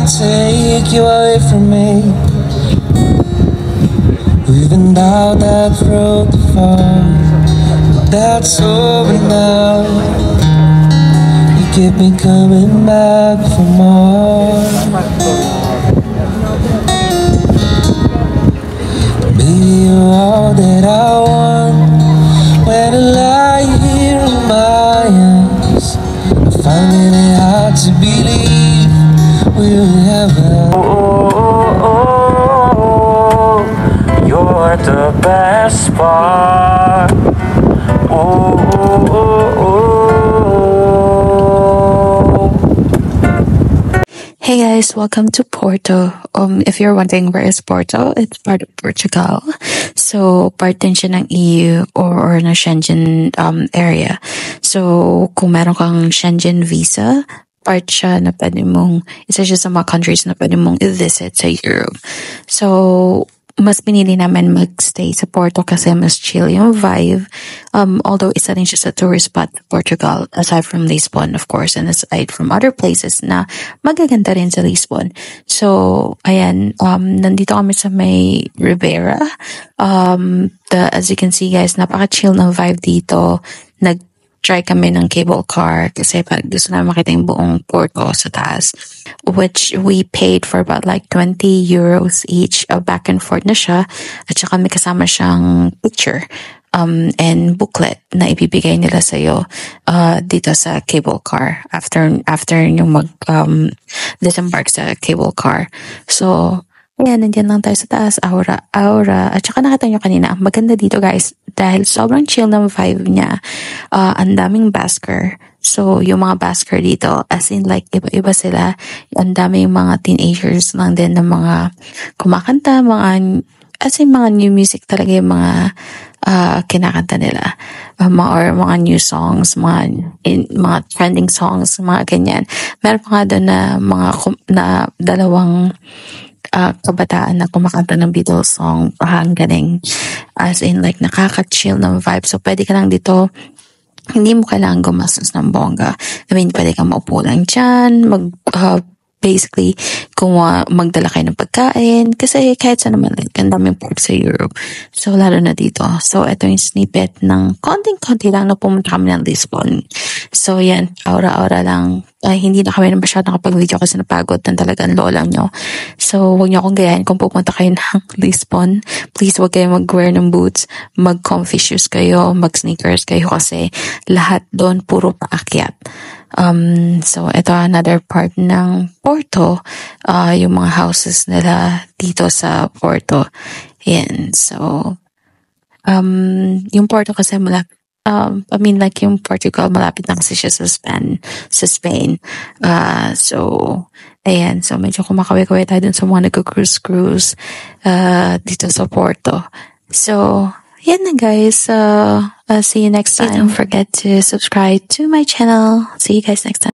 and take you away from me. We've been down that road before, but that's over now. You keep me coming back for more. Be all that I want when I lie here in my arms. I'm finding it hard to believe we'll ever. You're the best part. Hey guys, welcome to Porto. If you're wondering where is Porto, it's part of Portugal. So, part din siya ng EU or na Schengen area. So, kung meron kang Schengen visa, part siya na pwede mong, isa siya sa mga countries na pwede mong i-visit sa Europe. So, mas pinili namin magstay sa Porto kasi mas chill yung vibe. Although isa rin siya sa tourist spot Portugal, aside from Lisbon, of course, and aside from other places na magaganda rin sa Lisbon. So, ayan, nandito kami sa may Ribera. As you can see guys, napaka-chill ng vibe dito. Try kami ng cable car kasi gusto namin makita yung buong Porto sa taas, which we paid for about like 20 euros each. Back and forth na siya, at saka may kasama siyang picture and booklet na ibibigay nila sa'yo dito sa cable car after yung disembark sa cable car. So ayan, nandiyan lang tayo sa taas, aura. At saka nakita nyo kanina, ang maganda dito guys, dahil sobrang chill ng vibe niya, ang daming basker. So, yung mga basker dito, as in like, iba-iba sila. Ang daming mga teenagers lang din na mga kumakanta, as in mga new music talaga yung mga kinakanta nila. Or mga new songs, mga trending songs, mga ganyan. Meron pa nga doon na dalawang kabataan na kumakanta ng Beatles song, ang galing. As in like nakaka-chill ng vibe. So pwede ka lang dito, hindi mo kailangan gumastos ng bongga. I mean, pwede kang maupo lang dyan, basically, kung magdala kayo ng pagkain, kasi kahit saan naman, like, ang daming parts sa Europe. So, lalo na dito. So, ito yung snippet ng konting-konti lang na pumunta kami ng Lisbon. So, yan, aura-aura lang. Hindi na kami masyado nakapag-video kasi napagod na talagang lola nyo. So, huwag nyo akong gayahin kung pupunta kayo ng Lisbon. Please, huwag kayo mag-wear ng boots. Mag-comfy shoes kayo, mag-sneakers kayo kasi lahat doon puro paakyat. So, ito another part ng Porto, yung mga houses nila dito sa Porto. Yan. So, yung Porto kasi like yung Portugal, malapit na kasi siya sa Spain. So, ayan. So, medyo kumakawi-kawi tayo dun sa mga nag-cruise dito sa Porto. So, yan na guys. See you next time. Don't forget to subscribe to my channel. See you guys next time.